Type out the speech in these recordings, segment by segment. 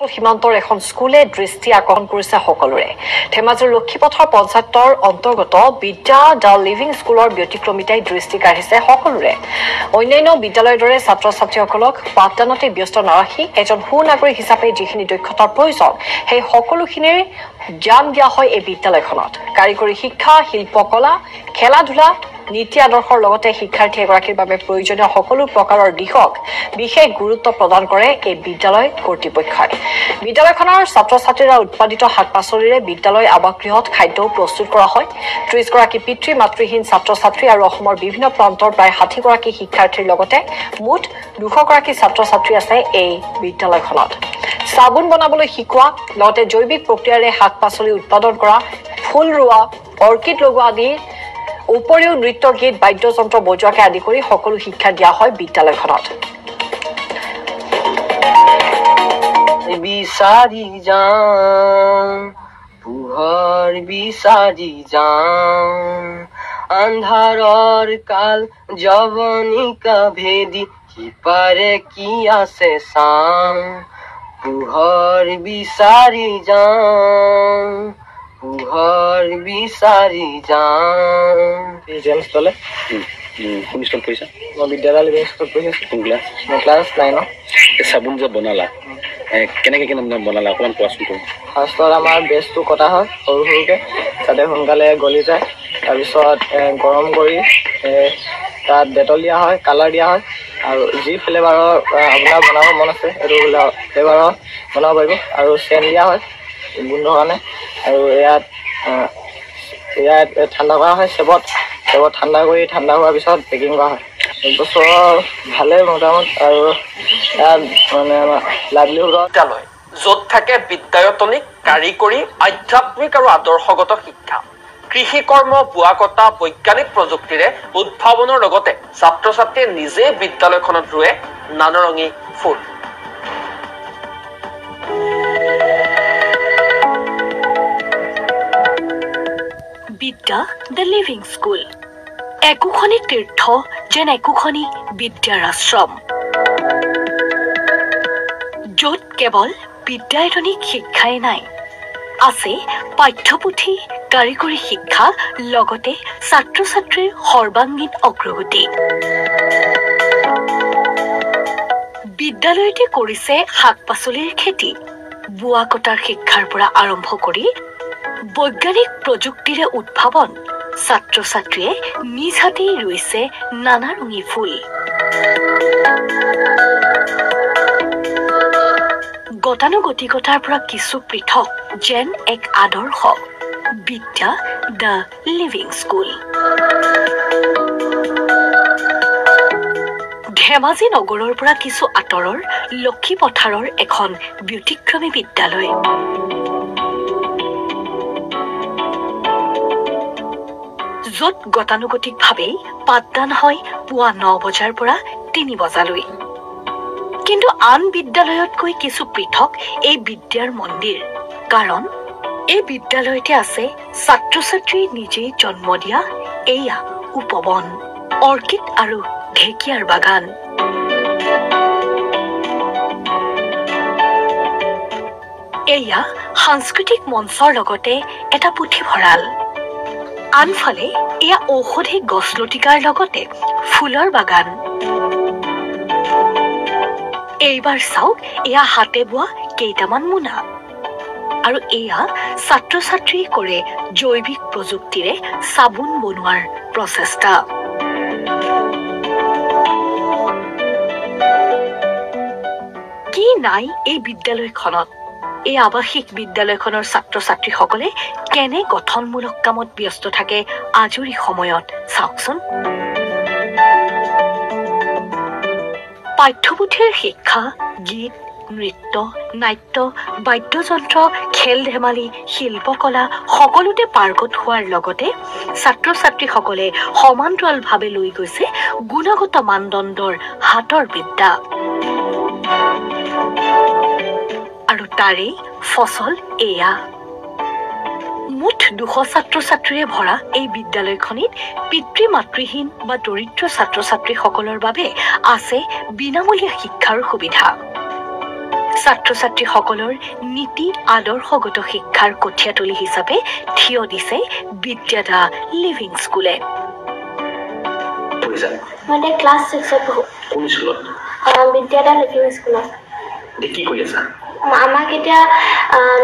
সীমান্তৰ এখন স্কুলে দৃষ্টি আকৰ্ষণ কৰিছে সকলোৰে। ধেমাজিৰ লক্ষীপথৰ পঞ্চায়তৰ অন্তৰ্গত বিদ্যা দ্য লিভিং স্কুলৰ ব্যতিক্ৰমিতাই দৃষ্টি কাঢ়িছে সকলোৰে। অন্যান্য বিদ্যালয়ৰ দৰে ছাত্ৰ ছাত্ৰীসকলক পাঠদানতে ব্যস্ত নাৰাখি এজন সুনাগৰিক হিচাপে যিখিনি দক্ষতাৰ প্ৰয়োজন সেই সকলোখিনিৰ জ্ঞান দিয়া হয় এই বিদ্যালয়খনত। কাৰিকৰী শিক্ষা, শিল্পকলা, খেলা ধূলা, নীতি আদৰ্শৰ লগতে শিক্ষাৰ্থী এগৰাকীৰ বাবে প্ৰয়োজনীয় সকলো প্ৰকাৰৰ দিশক বিশেষ গুৰুত্ব প্ৰদান কৰে এই বিদ্যালয় কৰ্তৃপক্ষই। বিদ্যালয়খনৰ ছাত্ৰ ছাত্ৰীৰা উৎপাদিত শাক পাচলিৰে বিদ্যালয় আৱাসগৃহত খাদ্যও প্ৰস্তুত কৰা হয়। ৩০ গৰাকী পিতৃ মাতৃহীন ছাত্ৰ ছাত্ৰী আৰু অসমৰ বিভিন্ন প্ৰান্তৰ প্ৰায় ৬০ গৰাকী শিক্ষাৰ্থীৰ লগতে মুঠ ২০০ গৰাকী ছাত্ৰ ছাত্ৰী আছে এই বিদ্যালয়খনত। চাবোন বনাবলৈ শিকোৱা, লগতে জৈৱিক প্ৰক্ৰিয়াৰে শাক পাচলি উৎপাদন কৰা, ফুল ৰোৱা, অৰ্কিড লগোৱা আদি উপৰিও নৃত্য গীত, বাদ্যযন্ত্ৰ বজোৱাকে আদি কৰি সকলো শিক্ষা দিয়া হয় বিদ্যালয়খনত। বিচাৰি যাওঁ পোহৰ বিচাৰি যাওঁ আন্ধাৰৰ কাল যৱনিকা ভেদি সিপাৰে কি আছে চাওঁ পোহৰ বিচাৰি যাওঁ পোহৰ বিচাৰি যাওঁ। জেমছ তলে কোন স্কুলত পঢ়িছা? মই বিদ্যালয় লিভিং স্কুলত পঢ়ি আছোঁ। কোন ক্লাছ? মই ক্লাছ 9। চাবোন যে বনালা কেনেকৈ বনালা অকণমান কোৱাচোন তুমি। ফাৰ্ষ্টত আমাৰ বেজটো কটা হয় সৰু সৰুকৈ যাতে সোনকালে গলি যায়। তাৰপিছত গৰম কৰি তাত ডেটল দিয়া হয়, কালাৰ দিয়া হয় আৰু যি ফ্লেভাৰৰ আপোনাৰ বনাব মন আছে সেইটো ফ্লেভাৰৰ বনাব পাৰিব আৰু চেন দিয়া হয় গোন্ধৰ কাৰণে। আৰু ইয়াত ঠাণ্ডা কৰা হয় চেপত ঠাণ্ডা কৰি ঠাণ্ডা হোৱাৰ পিছত পেকিং কৰা হয়। একবছৰ ভালেই মোটামুটি। আৰু ইয়াত মানে আমাৰ লাইভলিহুডৰ বিদ্যালয় য'ত থাকে বিদ্যায়তনিক, কাৰিকৰী, আধ্যাত্মিক আৰু আদৰ্শগত শিক্ষা, কৃষি কৰ্ম, বোৱা কটা, বৈজ্ঞানিক প্ৰযুক্তিৰে উদ্ভাৱনৰ লগতে ছাত্ৰ ছাত্ৰীয়ে নিজে বিদ্যালয়খনত ৰুৱে নানাৰঙী ফুল। বিদ্যা দ্য লিভিং স্কুল একোখনি তীৰ্থ যেন একোখনি বিদ্যাৰ আশ্ৰম, য'ত কেৱল বিদ্যায়তনিক শিক্ষাই নাই, আছে পাঠ্যপুথি, কাৰিকৰী শিক্ষা, লগতে ছাত্ৰ ছাত্ৰীৰ সৰ্বাংগীন অগ্ৰগতি। বিদ্যালয়তে কৰিছে শাক পাচলিৰ খেতি, বোৱা কটাৰ শিক্ষাৰ পৰা আৰম্ভ কৰি বৈজ্ঞানিক প্ৰযুক্তিৰে উদ্ভাৱন। ছাত্ৰ ছাত্ৰীয়ে নিজ হাতেই ৰুইছে নানাৰঙী ফুল। গতানুগতিকতাৰ পৰা কিছু পৃথক যেন এক আদৰ্শ বিদ্যা দ্য লিভিং স্কুল। ধেমাজি নগৰৰ পৰা কিছু আঁতৰৰ লক্ষীপথাৰৰ এখন ব্যতিক্ৰমী বিদ্যালয়। য'ত গতানুগতিকভাৱেই পাঠদান হয় পুৱা ৯ বজাৰ পৰা ৩ বজালৈ। কিন্তু আন বিদ্যালয়তকৈ কিছু পৃথক এই বিদ্যাৰ মন্দিৰ, কাৰণ এই বিদ্যালয়তে আছে ছাত্ৰ ছাত্ৰী নিজেই জন্ম দিয়া এয়া উপবন, অৰ্কিড আৰু ঢেকীয়াৰ বাগান। এয়া সাংস্কৃতিক মঞ্চৰ লগতে এটা পুথিভঁৰাল। আনফালে এয়া ঔষধি গছ লতিকাৰ লগতে ফুলৰ বাগান। এইবাৰ চাওক, এয়া হাতে বোৱা কেইটামান মোনা। আৰু এয়া ছাত্ৰ ছাত্ৰী কৰে জৈৱিক প্ৰযুক্তিৰে চাবোন বনোৱাৰ প্ৰচেষ্টা। কি নাই এই বিদ্যালয়খনত? এই আৱাসিক বিদ্যালয়খনৰ ছাত্ৰ ছাত্ৰীসকলে কেনে গঠনমূলক কামত ব্যস্ত থাকে আজৰি সময়ত চাওকচোন। পাঠ্যপুথিৰ শিক্ষা, গীত, নৃত্য, নাট্য, বাদ্যযন্ত্ৰ, খেল ধেমালি, শিল্পকলা সকলোতে পাৰ্গত হোৱাৰ লগতে ছাত্ৰ ছাত্ৰীসকলে সমান্তৰালভাৱে লৈ গৈছে গুণগত মানদণ্ডৰ হাতৰ বিদ্যা। আৰু তাৰেই ফচল এয়া। মুঠ ২০০ ছাত্ৰ ছাত্ৰীৰে ভৰা এই বিদ্যালয়খনিত পিতৃ মাতৃহীন বা দৰিদ্ৰ ছাত্ৰ ছাত্ৰীসকলৰ বাবে আছে বিনামূলীয়া শিক্ষাৰ সুবিধা। ছাত্ৰ ছাত্ৰীসকলৰ নীতি আদৰ্শগত শিক্ষাৰ কঠীয়াতলী হিচাপে থিয় দিছে বিদ্যাদা লিভিং স্কুলে। মই ক্লাছ 6ত পঢ়ো। কোন স্কুলত? বিদ্যাদা লিভিং স্কুলত। কি কৰি আছা? আমাক এতিয়া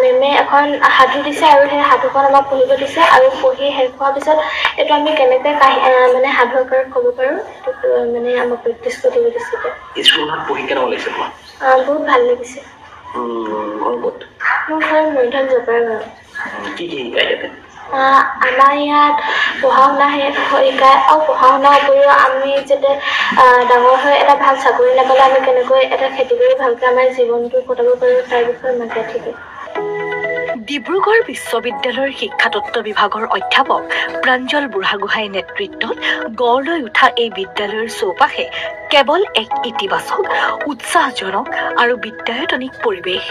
মেমে এখন সাধু দিছে আৰু সেই সাধুখন আমাক পঢ়িব দিছে আৰু পঢ়ি শেষ হোৱাৰ পিছত এইটো আমি কেনেকৈ মানে সাধু আকাৰত ক'ব পাৰোঁ সেইটো মানে আমাক প্ৰেক্টিছ কৰিব দিছে। স্কুলত পঢ়ি কেনেকুৱা লাগিছে তোমাৰ? বহুত ভাল লাগিছে। ঘৰ ক'ত? মোৰ ঘৰ মৈদাম জপাৰ গাঁও। কি শিকাই ইয়াতে? আমাৰ ইয়াত পঢ়া শুনা শিকায় আৰু পঢ়া শুনাৰ উপৰিও আমি যাতে ডাঙৰ হৈ এটা ভাল চাকৰি নাপালে আমি কেনেকৈ এটা খেতি কৰি ভালকৈ আমাৰ জীৱনটো কটাব পাৰোঁ তাৰ বিষয়ে মাত থাকে। ডিব্ৰুগড় বিশ্ববিদ্যালয়ৰ শিক্ষাতত্ত্ব বিভাগৰ অধ্যাপক প্ৰাঞ্জল বুঢ়াগোহাঁইৰ নেতৃত্বত গঢ় লৈ উঠা এই বিদ্যালয়ৰ চৌপাশে কেৱল এক ইতিবাচক, উৎসাহজনক আৰু বিদ্যায়তনিক পৰিৱেশ।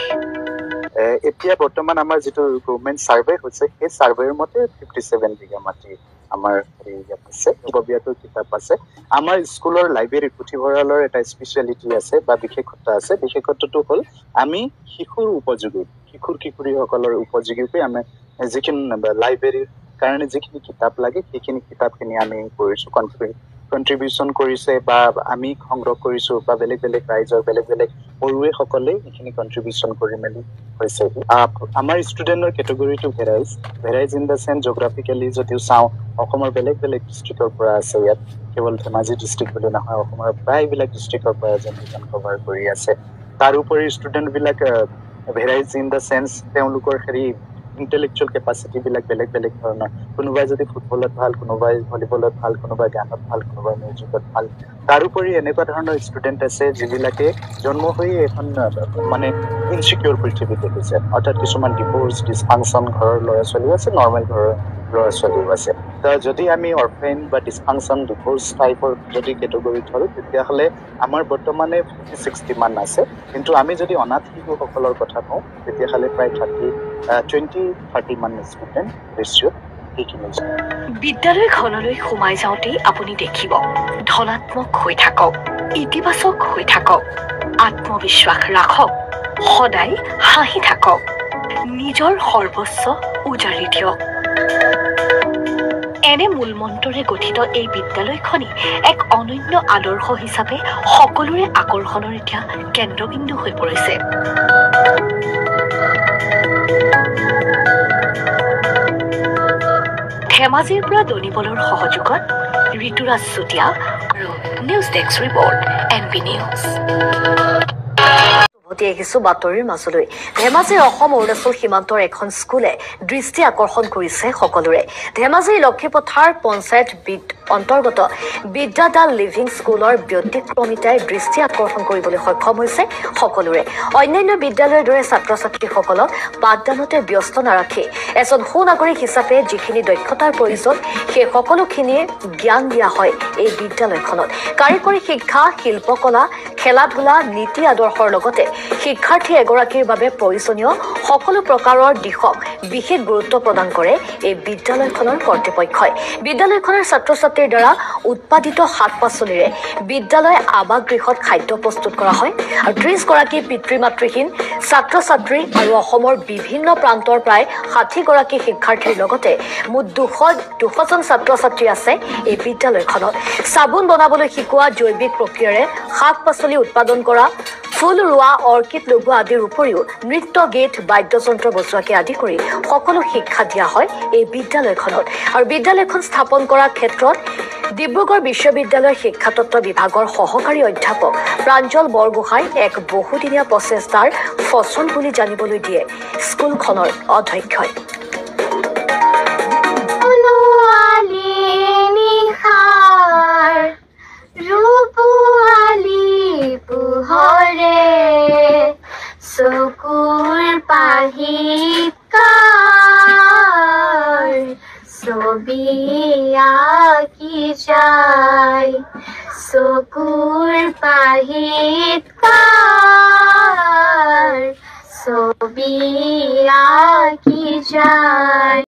এতিয়া বৰ্তমান আমাৰ যিটো গভৰ্ণমেণ্ট ছাৰ্ভে হৈছে সেই ছাৰ্ভেৰ মতে 57 বিঘা মাটি আমাৰ ইয়াত আছে, ববীয়াটোৰ কিতাপ আছে। আমাৰ স্কুলৰ লাইব্ৰেৰীত পুথিভঁৰালৰ এটা স্পেচিয়েলিটি আছে বা বিশেষত্ব আছে। বিশেষত্বটো হ'ল আমি শিশুৰ উপযোগী, কিশোৰীসকলৰ উপযোগীকৈ আমি যিখিনি লাইব্ৰেৰীৰ কাৰণে যিখিনি কিতাপ লাগে সেইখিনি কিতাপখিনি আমি কৰিছোঁ, কণ্ট্ৰিবিউশ্যন কৰিছে বা আমি সংগ্ৰহ কৰিছোঁ বা বেলেগ বেলেগ ৰাইজৰ বেলেগ বেলেগ পঢ়ুৱৈসকলে এইখিনি কণ্ট্ৰিবিউশ্যন কৰি মেলি হৈছে। আমাৰ ষ্টুডেণ্টৰ কেটেগৰীটো ভেৰাইজ ইন দ্য চেন্স জিঅ'গ্ৰাফিকেলি যদিও চাওঁ অসমৰ বেলেগ বেলেগ ডিষ্ট্ৰিক্টৰ পৰা আছে। ইয়াত কেৱল ধেমাজি ডিষ্ট্ৰিক্ট বুলি নহয়, অসমৰ প্ৰায়বিলাক ডিষ্ট্ৰিক্টৰ পৰা এজন কভাৰ কৰি আছে। তাৰোপৰি ষ্টুডেণ্টবিলাক ভেৰাইজ ইন দ্য চেন্স তেওঁলোকৰ ইণ্টেলেকচুৱেল কেপাচিটিবিলাক বেলেগ বেলেগ ধৰণৰ। কোনোবাই যদি ফুটবলত ভাল, কোনোবাই ভলীবলত ভাল, কোনোবাই গানত ভাল, কোনোবাই মিউজিকত ভাল। তাৰোপৰি এনেকুৱা ধৰণৰ ষ্টুডেণ্ট আছে যিবিলাকে জন্ম হৈ এখন মানে ইনচিকিউৰ পৃথিৱীত দেখিছে, অৰ্থাৎ কিছুমান ডিছফাংচন ঘৰৰ ল'ৰা ছোৱালীও আছে, নৰ্মেল ঘৰৰ ল'ৰা ছোৱালীও আছে। যদি আমি অৰফেন বা ডিছফাংচন ডিভোৰ্চ টাইপৰ যদি কেটেগৰী ধৰোঁ তেতিয়াহ'লে আমাৰ বৰ্তমানে 50-60 মান আছে। কিন্তু আমি যদি অনাথ শিশুসকলৰ কথা কওঁ তেতিয়াহ'লে প্ৰায় 20-30 মান ষ্টুডেণ্ট ৰেচিঅ'ত সেইখিনি। বিদ্যালয়খনলৈ সোমাই যাওঁতেই আপুনি দেখিব ধনাত্মক হৈ থাকক, ইতিবাচক হৈ থাকক, আত্মবিশ্বাস ৰাখক, সদায় হাঁহি থাকক, নিজৰ সৰ্বস্ব উজাৰি দিয়ক। এনে মূলমন্ত্ৰৰে গঠিত এই বিদ্যালয়খনি এক অনন্য আদৰ্শ হিচাপে সকলোৰে আকৰ্ষণৰ এতিয়া কেন্দ্ৰবিন্দু হৈ পৰিছে। ধেমাজিৰ পৰা দনিবলৰ সহযোগত ঋতুৰাজ চুতীয়া আৰু news desk report NB news. আহিছো বাতৰিৰ মাজলৈ। ধেমাজিৰ অসম অৰুণাচল সীমান্তৰ এখন স্কুলে দৃষ্টি আকৰ্ষণ কৰিছে সকলোৰে। ধেমাজিৰ লক্ষীপথাৰ পঞ্চায়ত অন্তৰ্গত বিদ্যাদা লিভিং স্কুলৰ ব্যতিক্ৰমিতাই দৃষ্টি আকৰ্ষণ কৰিবলৈ সক্ষম হৈছে সকলোৰে। অন্যান্য বিদ্যালয়ৰ দৰে ছাত্ৰ ছাত্ৰীসকলক পাঠদানতে ব্যস্ত নাৰাখি এজন সুনাগৰিক হিচাপে যিখিনি দক্ষতাৰ প্ৰয়োজন সেই সকলোখিনিয়ে জ্ঞান দিয়া হয় এই বিদ্যালয়খনত। কাৰিকৰী শিক্ষা, শিল্পকলা, খেলা ধূলা, নীতি আদৰ্শৰ লগতে শিক্ষাৰ্থী এগৰাকীৰ বাবে প্ৰয়োজনীয় সকলো প্ৰকাৰৰ দিশক বিশেষ গুৰুত্ব প্ৰদান কৰে এই বিদ্যালয়খনৰ কৰ্তৃপক্ষই। বিদ্যালয়খনৰ ছাত্ৰ ছাত্ৰীৰ দ্বাৰা উৎপাদিত শাক পাচলিৰে বিদ্যালয় আৱাসগৃহত খাদ্য প্ৰস্তুত কৰা হয় আৰু 30 গৰাকী পিতৃ মাতৃহীন ছাত্ৰ ছাত্ৰী আৰু অসমৰ বিভিন্ন প্ৰান্তৰ প্ৰায় 60 গৰাকী শিক্ষাৰ্থীৰ লগতে মুঠ 200জন ছাত্ৰ ছাত্ৰী আছে এই বিদ্যালয়খনত। চাবোন বনাবলৈ শিকোৱা, জৈৱিক প্ৰক্ৰিয়াৰে শাক পাচলি উৎপাদন কৰা, ফুল ৰোৱা, অৰ্কিড লগোৱা আদিৰ উপৰিও নৃত্য, গীত, বাদ্যযন্ত্ৰ বজোৱাকে আদি কৰি সকলো শিক্ষা দিয়া হয় এই বিদ্যালয়খনত। আৰু বিদ্যালয়খন স্থাপন কৰাৰ ক্ষেত্ৰত ডিব্ৰুগড় বিশ্ববিদ্যালয়ৰ শিক্ষাতত্ত্ব বিভাগৰ সহকাৰী অধ্যাপক প্ৰাঞ্জল বৰগোহাঁই এক বহুদিনীয়া প্ৰচেষ্টাৰ ফচল বুলি জানিবলৈ দিয়ে স্কুলখনৰ অধ্যক্ষই। চকুৰ পাহিত ছবি আঁকি যায়, চকুৰ পাহিত ছবি আঁকি যায়।